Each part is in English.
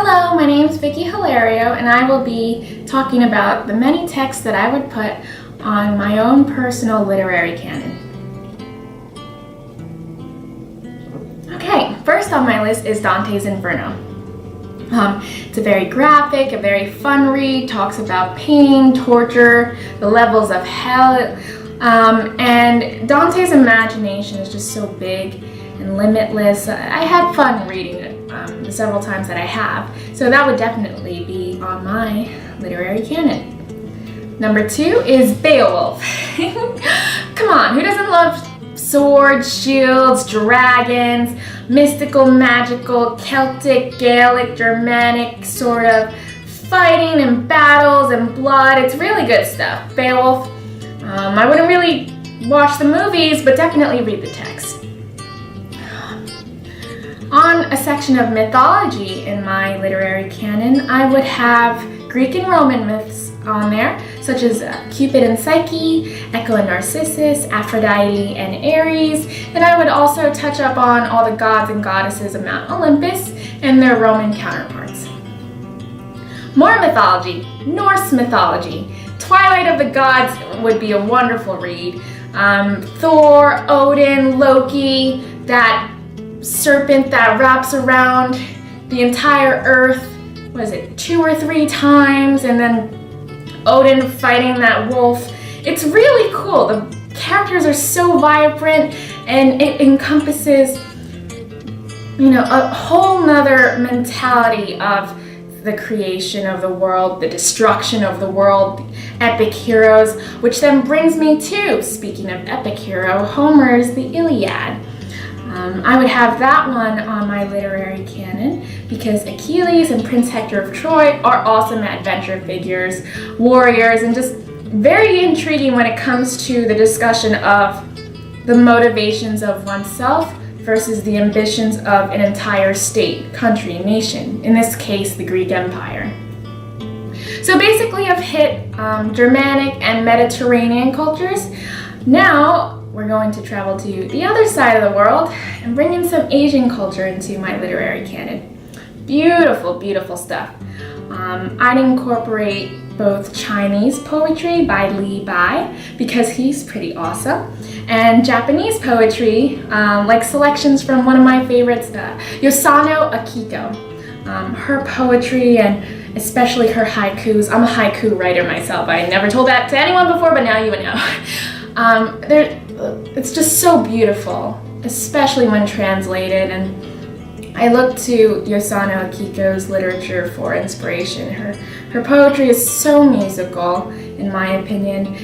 Hello, my name is Vicky Hilario, and I will be talking about the many texts that I would put on my own personal literary canon. Okay, first on my list is Dante's Inferno. It's a very graphic, a very fun read, talks about pain, torture, the levels of hell, and Dante's imagination is just so big and limitless. I had fun reading it the several times that I have, so that would definitely be on my literary canon. Number 2 is Beowulf. Come on, who doesn't love swords, shields, dragons, mystical, magical, Celtic, Gaelic, Germanic sort of fighting and battles and blood? It's really good stuff. Beowulf. I wouldn't really watch the movies, but definitely read the text. On a section of mythology in my literary canon, I would have Greek and Roman myths on there, such as Cupid and Psyche, Echo and Narcissus, Aphrodite and Ares, and I would also touch up on all the gods and goddesses of Mount Olympus and their Roman counterparts. More mythology, Norse mythology. Twilight of the Gods would be a wonderful read. Thor, Odin, Loki, that serpent that wraps around the entire earth, 2 or 3 times, and then Odin fighting that wolf. It's really cool. The characters are so vibrant, and it encompasses, a whole nother mentality of the creation of the world, the destruction of the world, epic heroes, which then brings me to, speaking of epic hero, Homer's The Iliad. I would have that one on my literary canon because Achilles and Prince Hector of Troy are awesome adventure figures, warriors, and just very intriguing when it comes to the discussion of the motivations of oneself versus the ambitions of an entire state, country, nation, in this case, the Greek Empire. So basically I've hit Germanic and Mediterranean cultures. Now we're going to travel to the other side of the world and bring in some Asian culture into my literary canon. Beautiful, beautiful stuff. I'd incorporate both Chinese poetry by Li Bai, because he's pretty awesome, and Japanese poetry, like selections from one of my favorites, Yosano Akiko. Her poetry and especially her haikus. I'm a haiku writer myself. I never told that to anyone before, but now you would know. It's just so beautiful, especially when translated, and I look to Yosano Akiko's literature for inspiration. Her poetry is so musical, in my opinion.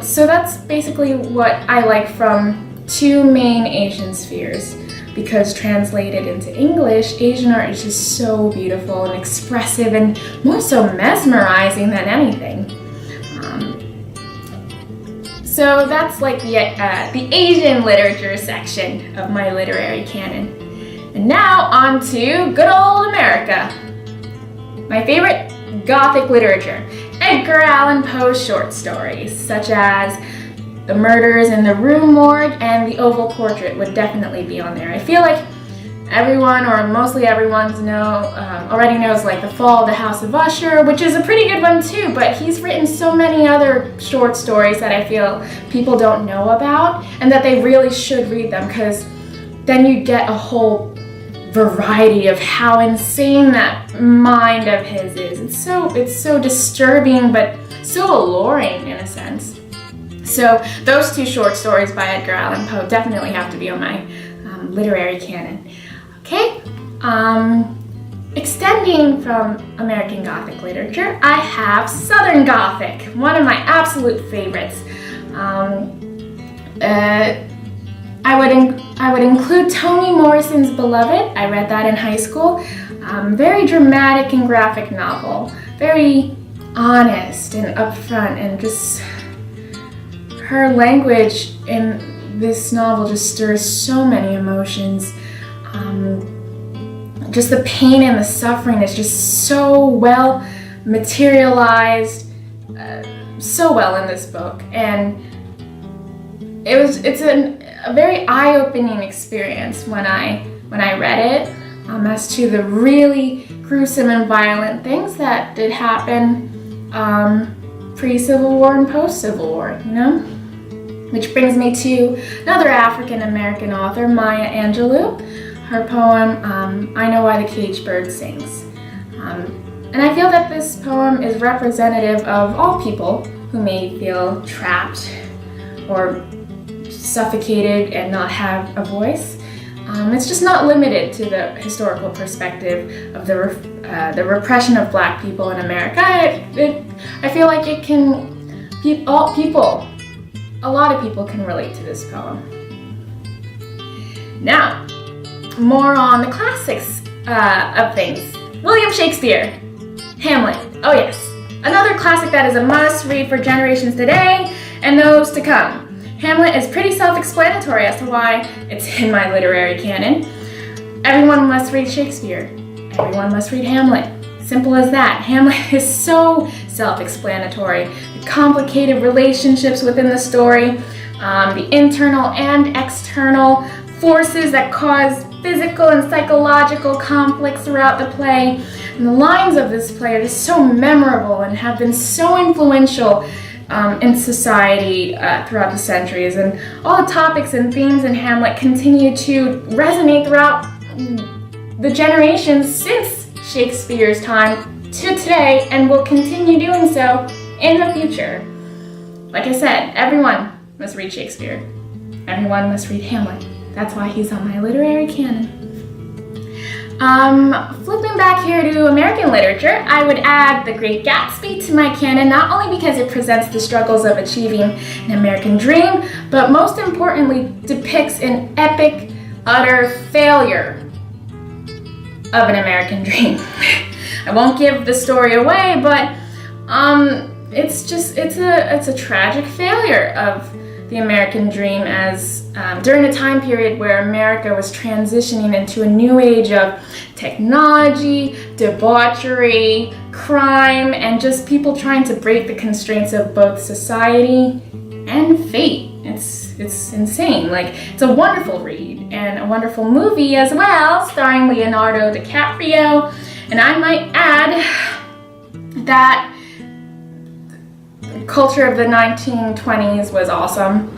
So that's basically what I like from 2 main Asian spheres, because translated into English, Asian art is just so beautiful and expressive and more so mesmerizing than anything. So that's like the Asian literature section of my literary canon. And now on to good old America. My favorite Gothic literature. Edgar Allan Poe's short stories, such as The Murders in the Rue Morgue and The Oval Portrait would definitely be on there. I feel like everyone, or mostly everyone, already knows like The Fall of the House of Usher, which is a pretty good one too, but he's written so many other short stories that I feel people don't know about, and that they really should read them, because then you get a whole variety of how insane that mind of his is. It's so disturbing, but so alluring in a sense. So those 2 short stories by Edgar Allan Poe definitely have to be on my literary canon. Okay, extending from American Gothic literature, I have Southern Gothic, one of my absolute favorites. I would include Toni Morrison's Beloved. I read that in high school. Very dramatic and graphic novel, very honest and upfront, and just her language in this novel just stirs so many emotions. Just the pain and the suffering is just so well materialized, so well in this book, and it's a very eye-opening experience when I read it, as to the really gruesome and violent things that did happen pre-Civil War and post-Civil War, you know? Which brings me to another African-American author, Maya Angelou. Her poem, I Know Why the Caged Bird Sings. And I feel that this poem is representative of all people who may feel trapped or suffocated and not have a voice. It's just not limited to the historical perspective of the repression of Black people in America. I feel like it can, a lot of people can relate to this poem. Now, more on the classics of things. William Shakespeare, Hamlet. Oh yes, another classic that is a must read for generations today and those to come. Hamlet is pretty self-explanatory as to why it's in my literary canon. Everyone must read Shakespeare. Everyone must read Hamlet. Simple as that. Hamlet is so self-explanatory. The complicated relationships within the story, the internal and external forces that cause physical and psychological conflicts throughout the play. And the lines of this play are just so memorable and have been so influential in society throughout the centuries. And all the topics and themes in Hamlet continue to resonate throughout the generations since Shakespeare's time to today and will continue doing so in the future. Like I said, everyone must read Shakespeare. Everyone must read Hamlet. That's why he's on my literary canon. Flipping back here to American literature, I would add The Great Gatsby to my canon, not only because it presents the struggles of achieving an American dream, but most importantly depicts an epic, utter failure of an American dream. I won't give the story away, but it's a tragic failure of the American dream as during a time period where America was transitioning into a new age of technology, debauchery, crime, and just people trying to break the constraints of both society and fate. It's insane. Like, it's a wonderful read and a wonderful movie as well, starring Leonardo DiCaprio. And I might add that culture of the 1920s was awesome.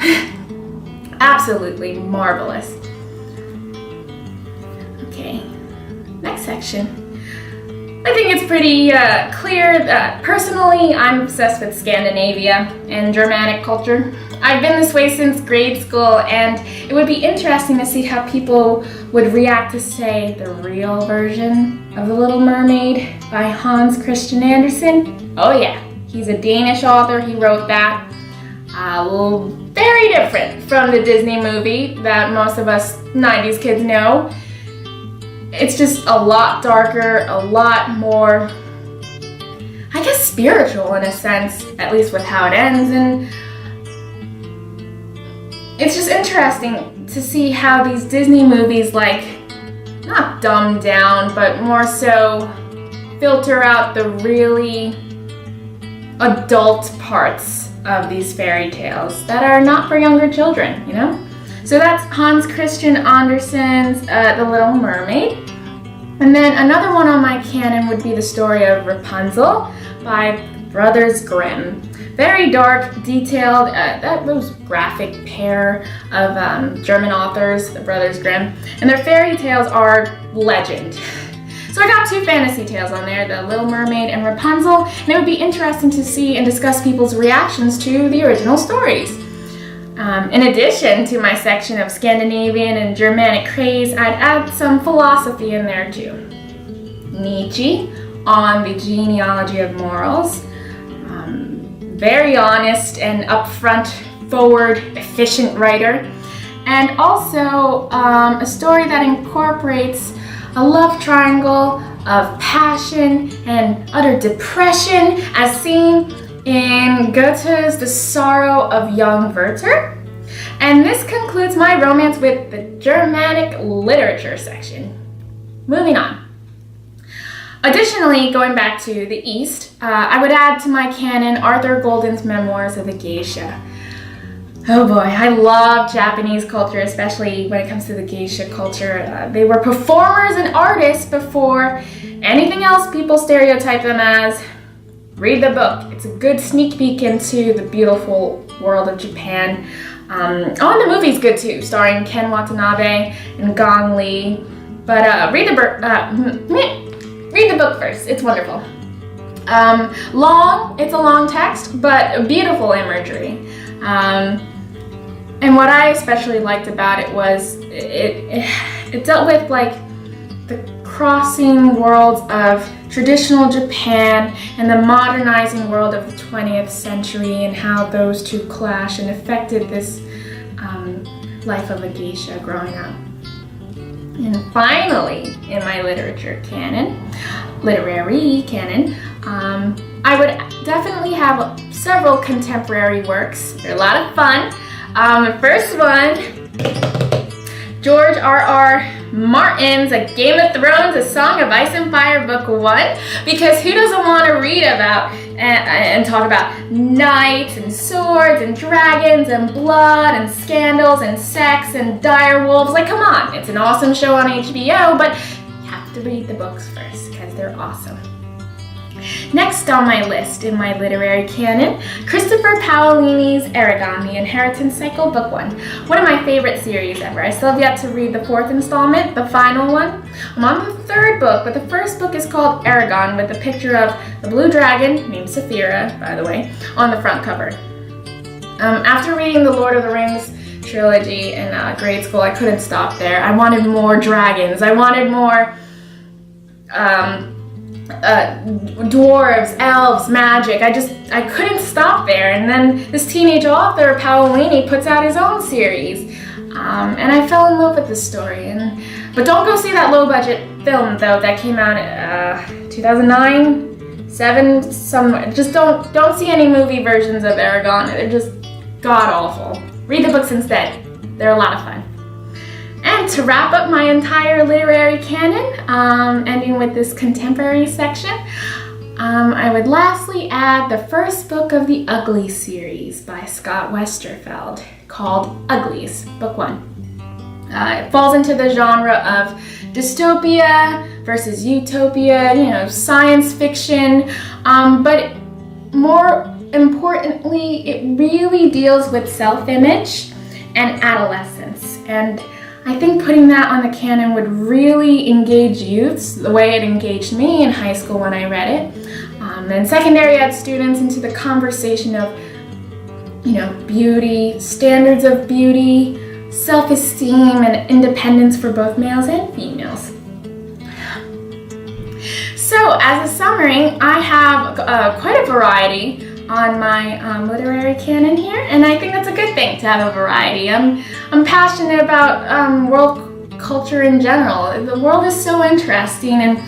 Absolutely marvelous. Okay, next section. I think it's pretty clear that personally I'm obsessed with Scandinavia and Germanic culture. I've been this way since grade school, and it would be interesting to see how people would react to, say, the real version of The Little Mermaid by Hans Christian Andersen. Oh yeah. He's a Danish author, he wrote that. Very different from the Disney movie that most of us 90s kids know. It's just a lot darker, a lot more, I guess, spiritual in a sense, at least with how it ends. And it's just interesting to see how these Disney movies, like, not dumb down, but more so filter out the really adult parts of these fairy tales that are not for younger children, you know? So that's Hans Christian Andersen's The Little Mermaid. And then another one on my canon would be the story of Rapunzel by Brothers Grimm. Very dark, detailed, those graphic pair of German authors, the Brothers Grimm. And their fairy tales are legend. So I got two fantasy tales on there, The Little Mermaid and Rapunzel, and it would be interesting to see and discuss people's reactions to the original stories. In addition to my section of Scandinavian and Germanic craze, I'd add some philosophy in there too. Nietzsche on the genealogy of morals. Very honest and upfront, forward, efficient writer. And also a story that incorporates a love triangle of passion and utter depression as seen in Goethe's The Sorrow of Young Werther. And this concludes my romance with the Germanic literature section. Moving on. Additionally, going back to the East, I would add to my canon Arthur Golden's Memoirs of a Geisha. Oh boy, I love Japanese culture, especially when it comes to the geisha culture. They were performers and artists before anything else people stereotype them as. Read the book. It's a good sneak peek into the beautiful world of Japan. The movie's good too, starring Ken Watanabe and Gong Li. But read the book first. It's wonderful. It's a long text, but beautiful imagery. And what I especially liked about it was it dealt with like the crossing worlds of traditional Japan and the modernizing world of the 20th century and how those two clash and affected this life of a geisha growing up. And finally, in my literary canon, I would definitely have several contemporary works. They're a lot of fun. The first one, George R.R. Martin's A Game of Thrones, A Song of Ice and Fire, Book 1, because who doesn't want to read about and talk about knights and swords and dragons and blood and scandals and sex and dire wolves? Like, come on, it's an awesome show on HBO, but you have to read the books first because they're awesome. Next on my list in my literary canon, Christopher Paolini's Aragon, The Inheritance Cycle, Book 1. One of my favorite series ever. I still have yet to read the 4th installment, the final one. I'm on the 3rd book, but the first book is called Aragon, with a picture of the blue dragon, named Saphira, by the way, on the front cover. After reading the Lord of the Rings trilogy in grade school, I couldn't stop there. I wanted more dragons. I wanted more dwarves, elves, magic. I couldn't stop there. And then this teenage author, Paolini, puts out his own series. And I fell in love with this story. But don't go see that low-budget film, though, that came out 2009, 7, somewhere. Just don't see any movie versions of Aragon. They're just god-awful. Read the books instead. They're a lot of fun. And to wrap up my entire literary canon, ending with this contemporary section, I would lastly add the first book of the Ugly series by Scott Westerfeld, called Uglies, Book 1. It falls into the genre of dystopia versus utopia, science fiction, but more importantly, it really deals with self-image and adolescence. And I think putting that on the canon would really engage youths the way it engaged me in high school when I read it. And secondary ed students into the conversation of, beauty, standards of beauty, self-esteem, and independence for both males and females. So, as a summary, I have quite a variety on my literary canon here, and I think that's a good thing to have a variety. I'm passionate about world culture in general. The world is so interesting, and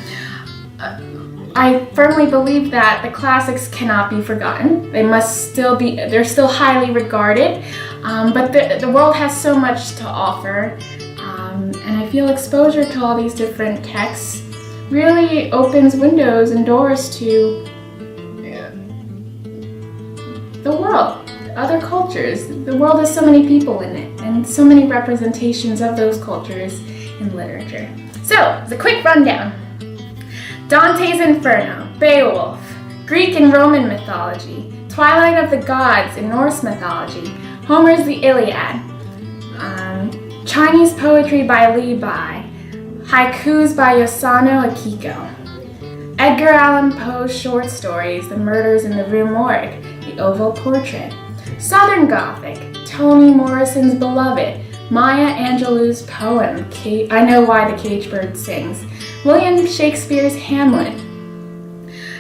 I firmly believe that the classics cannot be forgotten. They're still highly regarded, but the world has so much to offer, and I feel exposure to all these different texts really opens windows and doors to the world, other cultures. The world has so many people in it, and so many representations of those cultures in literature. So, as a quick rundown: Dante's Inferno, Beowulf, Greek and Roman mythology, Twilight of the Gods in Norse mythology, Homer's The Iliad, Chinese poetry by Li Bai, haikus by Yosano Akiko, Edgar Allan Poe's short stories, The Murders in the Rue Morgue, The Oval Portrait, Southern Gothic, Toni Morrison's Beloved, Maya Angelou's poem, I Know Why the Caged Bird Sings, William Shakespeare's Hamlet,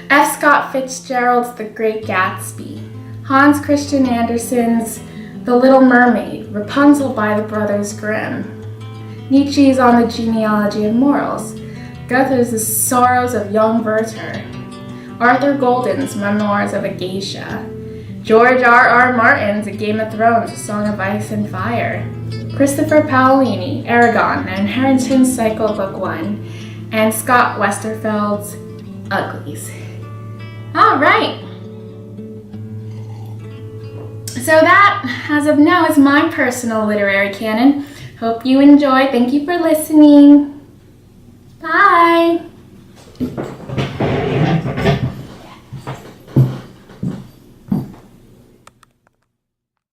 F. Scott Fitzgerald's The Great Gatsby, Hans Christian Andersen's The Little Mermaid, Rapunzel by the Brothers Grimm, Nietzsche's On the Genealogy of Morals, Goethe's The Sorrows of Young Werther, Arthur Golden's Memoirs of a Geisha, George R.R. Martin's A Game of Thrones, A Song of Ice and Fire, Christopher Paolini, Aragon, The Inheritance Cycle, Book 1, and Scott Westerfeld's Uglies. All right. So that, as of now, is my personal literary canon. Hope you enjoy. Thank you for listening. Bye.